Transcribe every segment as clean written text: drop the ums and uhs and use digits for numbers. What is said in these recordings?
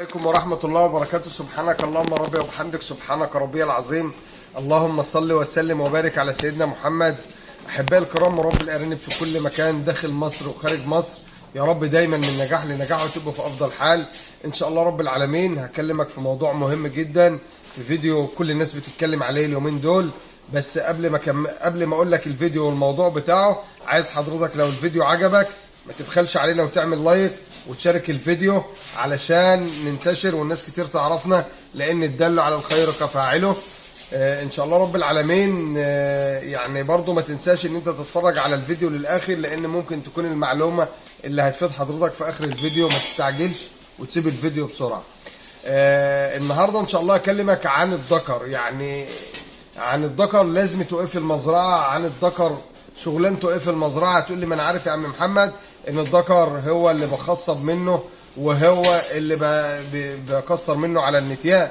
عليكم ورحمة الله وبركاته. سبحانك اللهم ربي وبحمدك، سبحانك ربي العظيم. اللهم صل وسلم وبارك على سيدنا محمد. أحبائي الكرام، مربي الأرانب في كل مكان داخل مصر وخارج مصر، يا رب دايما من نجاح لنجاح وتبقوا في أفضل حال إن شاء الله رب العالمين. هكلمك في موضوع مهم جدا في فيديو كل الناس بتتكلم عليه اليومين دول. بس قبل ما أقول لك الفيديو والموضوع بتاعه، عايز حضرتك لو الفيديو عجبك ما تبخلش علينا وتعمل لايك وتشارك الفيديو علشان ننتشر والناس كتير تعرفنا، لان الدل على الخير كفاعله ان شاء الله رب العالمين. يعني برضو ما تنساش ان انت تتفرج على الفيديو للاخر، لان ممكن تكون المعلومة اللي هتفيد حضرتك في اخر الفيديو. ما تستعجلش وتسيب الفيديو بسرعة. النهاردة ان شاء الله اكلمك عن الذكر، يعني عن الذكر لازم توقف في المزرعة، عن الذكر شغلانته ايه في المزرعه. تقول لي ما انا عارف يا عم محمد ان الذكر هو اللي بخصب منه وهو اللي بكسر منه على النتيان.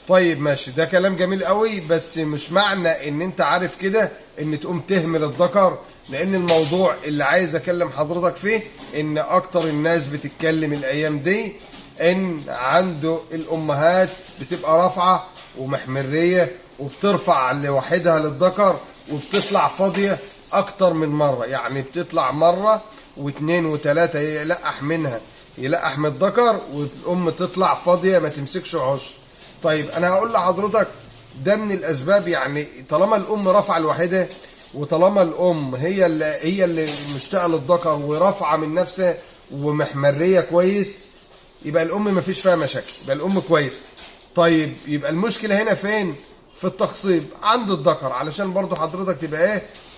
طيب ماشي، ده كلام جميل قوي، بس مش معنى ان انت عارف كده ان تقوم تهمل الذكر. لان الموضوع اللي عايز اكلم حضرتك فيه ان اكتر الناس بتتكلم الايام دي ان عنده الامهات بتبقى رافعه ومحمريه وبترفع لوحدها للذكر وبتطلع فاضيه اكتر من مره. يعني بتطلع مره واثنين وثلاثه يلقح منها، يلقح من الذكر، والام تطلع فاضيه ما تمسكش عش. طيب انا هقول لحضرتك ده من الاسباب. يعني طالما الام رافعه لوحدها وطالما الام هي اللي مشتاقه للذكر ورافعه من نفسها ومحمريه كويس، يبقى الام ما فيش فيها مشاكل، يبقى الام كويس. طيب يبقى المشكله هنا فين؟ في التخصيب عند الذكر، علشان برضو حضرتك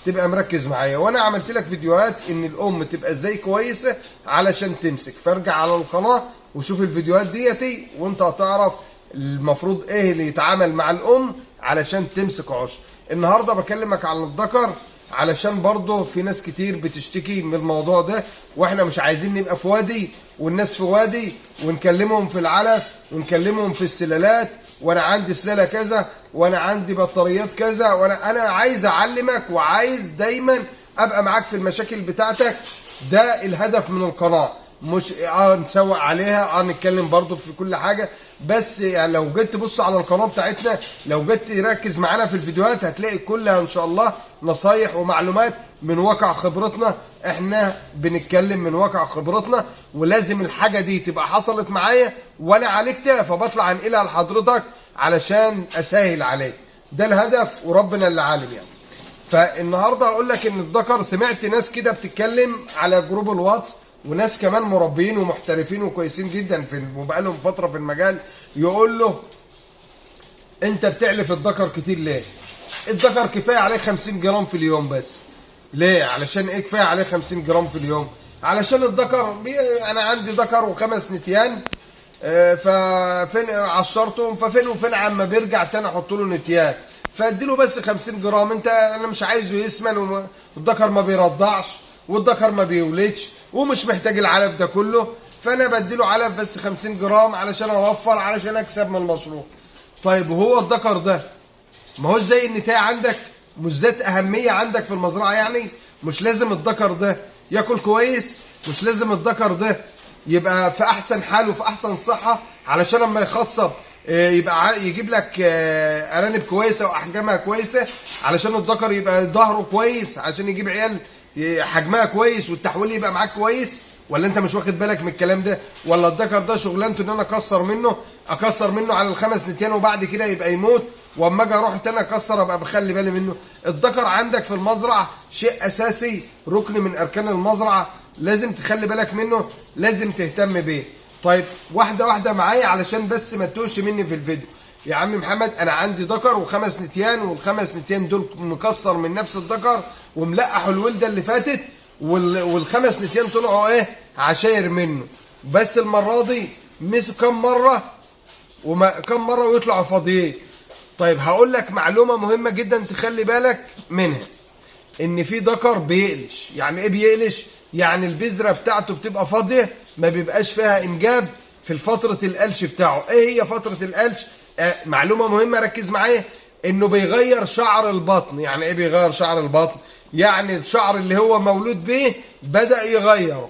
تبقى مركز معايا. وانا عملت لك فيديوهات ان الام تبقى ازاي كويسه علشان تمسك، فارجع على القناه وشوف الفيديوهات ديتي وانت هتعرف المفروض ايه اللي يتعامل مع الام علشان تمسك عش. النهارده بكلمك عن الذكر علشان برضه في ناس كتير بتشتكي من الموضوع ده، واحنا مش عايزين نبقى في وادي والناس في وادي ونكلمهم في العلف ونكلمهم في السلالات، وانا عندي سلاله كذا وانا عندي بطاريات كذا، وانا عايز اعلمك وعايز دايما ابقى معاك في المشاكل بتاعتك. ده الهدف من القناه، مش نسوق عليها، نتكلم برضو في كل حاجه. بس يعني لو جيت تبص على القناه بتاعتنا، لو جيت تركز معانا في الفيديوهات هتلاقي كلها ان شاء الله نصايح ومعلومات من واقع خبرتنا. احنا بنتكلم من واقع خبرتنا، ولازم الحاجه دي تبقى حصلت معايا وانا عالجتها فبطلع انقلها لحضرتك علشان اسهل عليك. ده الهدف وربنا اللي عالم يعني. فالنهارده هقول لك ان الذكر، سمعت ناس كده بتتكلم على جروب الواتس وناس كمان مربيين ومحترفين وكويسين جدا وبقالهم فتره في المجال، يقول له انت بتعلف الذكر كتير ليه؟ الذكر كفايه عليه 50 جرام في اليوم بس. ليه؟ علشان ايه كفايه عليه 50 جرام في اليوم؟ علشان الذكر انا عندي ذكر و5 نتيان، ففين عشرتهم، ففين وفين عما بيرجع تاني احط له نتيان، فاديله بس 50 جرام. انا مش عايزه يسمن، والذكر ما بيرضعش والذكر ما بيولدش ومش محتاج العلف ده كله، فانا بديله علف بس 50 جرام علشان اوفر، علشان اكسب من المشروع. طيب وهو الذكر ده ما هو زي النتاية عندك، مش ذات اهميه عندك في المزرعه؟ يعني مش لازم الذكر ده ياكل كويس؟ مش لازم الذكر ده يبقى في احسن حال وفي احسن صحه علشان لما يخصب يبقى يجيب لك ارانب كويسه واحجامها كويسه، علشان الذكر يبقى ظهره كويس عشان يجيب عيال حجمها كويس والتحويل يبقى معاك كويس؟ ولا انت مش واخد بالك من الكلام ده؟ ولا الذكر ده شغلانته ان انا اكسر منه على ال5 نتيان وبعد كده يبقى يموت، واما اجي اروح تاني اكسر ابقى بخلي بالي منه؟ الذكر عندك في المزرعه شيء اساسي، ركن من اركان المزرعه، لازم تخلي بالك منه، لازم تهتم بيه. طيب واحده واحده معايا علشان بس ما تتوهش مني في الفيديو. يا عم محمد انا عندي ذكر و5 نتيان، وال5 نتيان دول مكسر من نفس الذكر وملقحوا الولده اللي فاتت، وال5 نتيان طلعوا ايه؟ عشاير منه. بس المره دي مسكوا كم مره ويطلعوا فاضيين. طيب هقول لك معلومه مهمه جدا تخلي بالك منها، ان في ذكر بيقلش. يعني ايه بيقلش؟ يعني البذره بتاعته بتبقى فاضيه، ما بيبقاش فيها انجاب في فتره القلش بتاعه. ايه هي فتره القلش؟ معلومه مهمه ركز معايا، انه بيغير شعر البطن. يعني ايه بيغير شعر البطن؟ يعني الشعر اللي هو مولود بيه بدأ يغيره،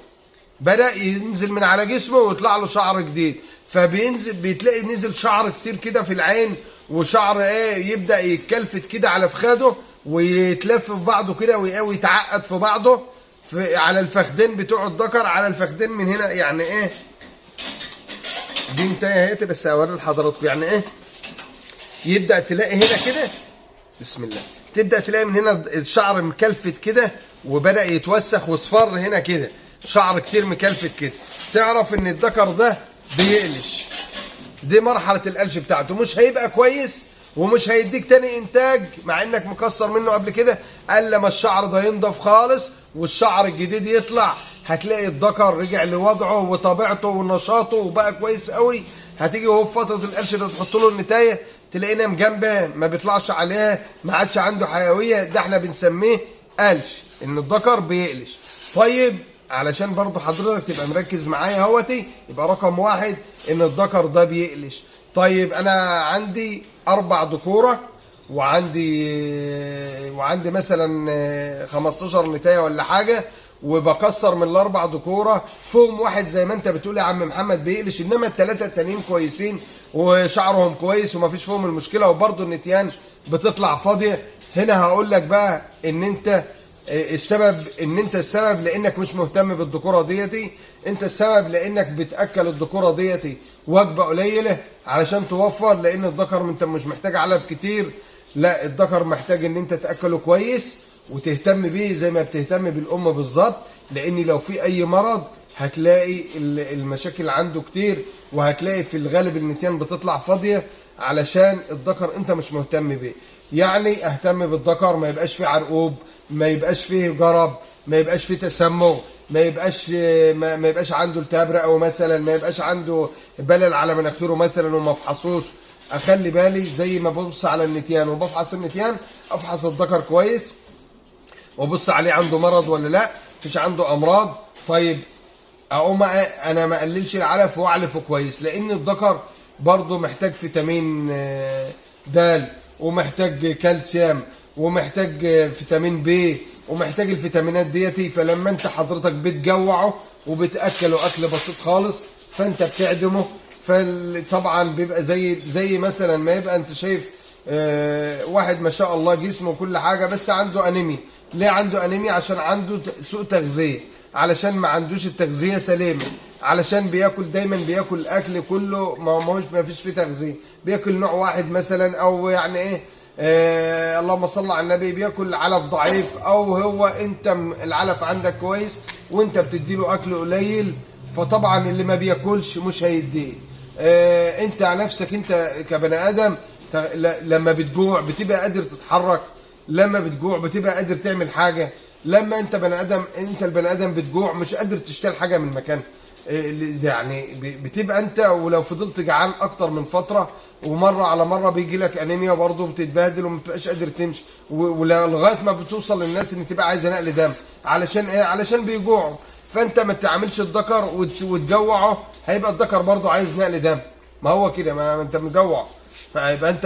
بدأ ينزل من على جسمه ويطلع له شعر جديد. فبينزل بتلاقي نزل شعر كتير كده في العين، وشعر يبدا يتكلفت كده على فخاده ويتلف في بعضه كده ويتعقد في بعضه على الفخدين بتوع الذكر، على الفخدين من هنا يعني دي انتهت بس اوري لحضراتكم يعني يبدا تلاقي هنا كده بسم الله، تبدا تلاقي من هنا الشعر مكلفت كده وبدا يتوسخ واصفر هنا كده، شعر كتير مكلفت كده، تعرف ان الذكر ده بيقلش. دي مرحله القلش بتاعته، مش هيبقى كويس ومش هيديك تاني انتاج مع انك مكسر منه قبل كده، قال لما الشعر ده ينضف خالص والشعر الجديد يطلع هتلاقي الذكر رجع لوضعه وطبيعته ونشاطه وبقى كويس قوي. هتيجي وهو في فتره القلش ده تحط له النتايه تلاقينا مجنبه ما بيطلعش عليها، ما عادش عنده حيويه، ده احنا بنسميه قلش، ان الذكر بيقلش. طيب علشان برضو حضرتك تبقى مركز معايا اهوتي، يبقى رقم واحد ان الذكر ده بيقلش. طيب انا عندي 4 ذكوره وعندي مثلا 15 نتايه ولا حاجه، وبكسر من ال4 ذكوره فيهم واحد زي ما انت بتقول يا عم محمد بيقلش، انما ال3 التانيين كويسين وشعرهم كويس ومفيش فيهم المشكله وبرضو النتيان بتطلع فاضيه. هنا هقول لك بقى ان انت السبب لانك مش مهتم بالذكوره ديتي، انت السبب لانك بتاكل الذكوره ديتي وجبه قليله علشان توفر، لان الذكر انت مش محتاج علف كتير، لا الذكر محتاج ان انت تاكله كويس وتهتم بيه زي ما بتهتم بالام بالظبط، لان لو في اي مرض هتلاقي المشاكل عنده كتير، وهتلاقي في الغالب النتيان بتطلع فاضيه علشان الذكر انت مش مهتم بيه. يعني اهتم بالذكر، ما يبقاش فيه عرقوب، ما يبقاش فيه جرب، ما يبقاش فيه تسمم، ما يبقاش عنده التهاب رئوي مثلا، ما يبقاش عنده بلل على مناخيره مثلا وما افحصوش. اخلي بالي زي ما ببص على النتيان وبفحص النتيان، افحص الذكر كويس وابص عليه عنده مرض ولا لا، مفيش عنده امراض. طيب اقوم انا ما اقللش العلف واعلفه كويس، لان الذكر برضه محتاج فيتامين د ومحتاج كالسيوم ومحتاج فيتامين بي ومحتاج الفيتامينات ديتي. فلما انت حضرتك بتجوعه وبتاكله اكل بسيط خالص فانت بتعدمه، فطبعا بيبقى زي مثلا ما يبقى انت شايف واحد ما شاء الله جسمه وكل حاجه بس عنده انيميا. ليه عنده انيميا؟ عشان عنده سوء تغذيه، علشان ما عندوش التغذيه سليمه، علشان دايما بياكل اكل كله ما فيش فيه تغذيه، بياكل نوع واحد مثلا، او يعني اللهم صل على النبي، بياكل علف ضعيف، او هو انت العلف عندك كويس وانت بتديله اكل قليل، فطبعا اللي ما بياكلش مش هيديه. انت نفسك انت كبني ادم لما بتجوع بتبقى قادر تتحرك، لما بتجوع بتبقى قادر تعمل حاجه، لما انت البني ادم بتجوع مش قادر تشتغل حاجه من مكانها. يعني بتبقى انت ولو فضلت جعان اكتر من فتره ومره على مره بيجي لك انيميا برضه بتتبهدل وما بتبقاش قادر تمشي، ولغايه ما بتوصل للناس ان تبقى عايزه نقل دم. علشان ايه؟ علشان بيجوعوا. فانت ما تعملش الذكر وتجوعه، هيبقى الذكر برضه عايز نقل دم. ما هو كده، ما انت مجوع، فيبقى انت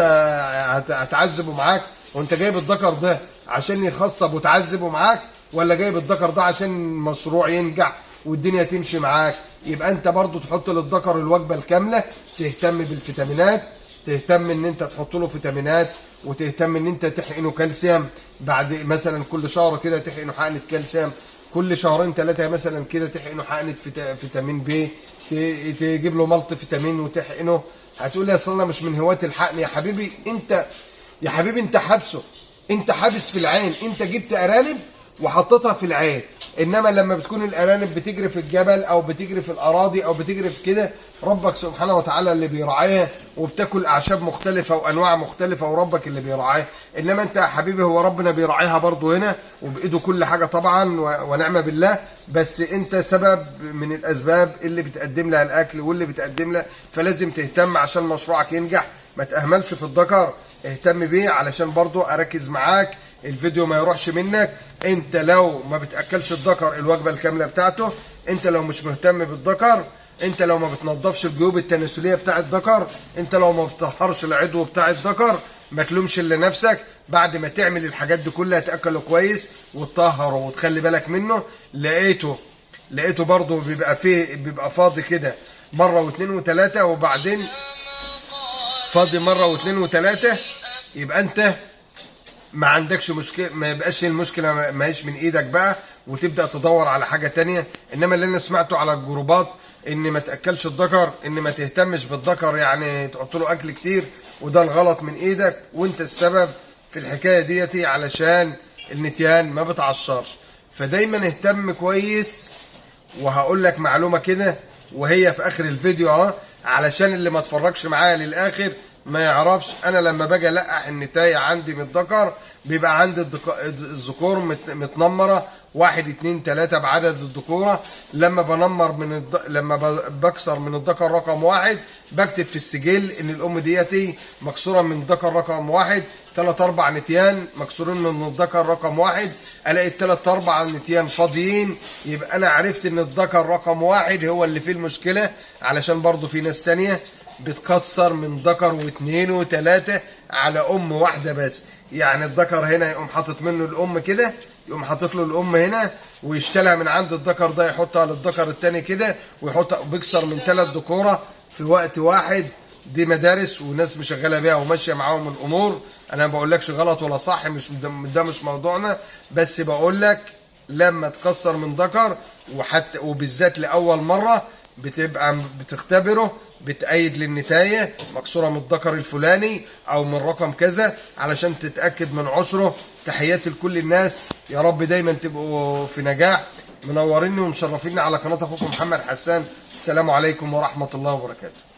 هتعذبه معاك. وانت جايب الذكر ده عشان يخصب وتعذبه معاك، ولا جايب الذكر ده عشان مشروع ينجح والدنيا تمشي معاك؟ يبقى انت برضو تحط للذكر الوجبه الكامله، تهتم بالفيتامينات، تهتم ان انت تحط له فيتامينات، وتهتم ان انت تحقنه كالسيوم بعد مثلا كل شهر كده، تحقنه حقنه كالسيوم، كل شهرين 3 مثلا كده تحقنه حقنه فيتامين بي، تجيب له ملط فيتامين وتحقنه. هتقول لي اصل انا مش من هواة الحقن. يا حبيبي انت حابسه، انت حابس في العين، انت جبت ارانب وحطيتها في العين. انما لما بتكون الارانب بتجري في الجبل او بتجري في الاراضي او بتجري في كده، ربك سبحانه وتعالى اللي بيراعيها، وبتاكل اعشاب مختلفه وانواع مختلفه، وربك اللي بيراعيها. انما انت يا حبيبي هو ربنا بيراعيها برضه هنا وبايده كل حاجه طبعا ونعم بالله، بس انت سبب من الاسباب اللي بتقدم لها الاكل واللي بتقدم لها، فلازم تهتم عشان مشروعك ينجح. ما تأهملش في الذكر، اهتم بيه علشان برضو اركز معاك الفيديو ما يروحش منك. انت لو ما بتاكلش الذكر الوجبه الكامله بتاعته، انت لو مش مهتم بالذكر، انت لو ما بتنظفش الجيوب التناسليه بتاع الذكر، انت لو ما بتطهرش العضو بتاع الذكر، ما تلومش الا نفسك. بعد ما تعمل الحاجات دي كلها تاكله كويس وتطهره وتخلي بالك منه، لقيته لقيته برضو بيبقى فاضي كده مره واثنين وثلاثه، وبعدين فاضي مره واثنين وثلاثه، يبقى انت ما عندكش مشكله، ما يبقاش المشكله ما هيش من ايدك بقى، وتبدا تدور على حاجه تانية. انما اللي انا سمعته على الجروبات ان ما تاكلش الذكر، ان ما تهتمش بالذكر، يعني تحط له اكل كتير، وده الغلط من ايدك، وانت السبب في الحكايه ديتي، علشان النتيان ما بتعشرش. فدايما اهتم كويس. وهقول لك معلومه كده وهي في اخر الفيديو اهو، علشان اللي ما اتفرجش معايا للاخر ما يعرفش. انا لما باجي القح النتايه عندي من الذكر، بيبقى عندي الذكور متنمره 1 2 3 بعدد الذكوره. لما بنمر لما بكسر من الذكر رقم 1، بكتب في السجل ان الام ديتي مكسوره من الذكر رقم 1، 3 4 نتيان مكسورين من الذكر رقم 1، الاقي ال3 4 نتيان فاضيين، يبقى انا عرفت ان الذكر رقم 1 هو اللي فيه المشكله. علشان برضو في ناس تانيه بتكسر من ذكر واثنين وثلاثه على ام واحده بس. يعني الذكر هنا يقوم حاطط منه الام كده، يقوم حاطط له الام هنا، ويشتلها من عند الذكر ده يحطها للذكر الثاني كده، بيكسر من 3 ذكوره في وقت واحد. دي مدارس وناس مشغله بيها وماشيه معاهم الامور. انا ما بقولكش غلط ولا صح، ده مش موضوعنا، بس بقول لك لما تكسر من ذكر، وبالذات لاول مره بتبقى بتختبره، بتأيد للنتايه مكسوره من الذكر الفلاني او من رقم كذا، علشان تتاكد من عشره. تحياتي لكل الناس، يا رب دايما تبقوا في نجاح. منوريني ومشرفيني على قناه اخوكم محمد حسان. السلام عليكم ورحمه الله وبركاته.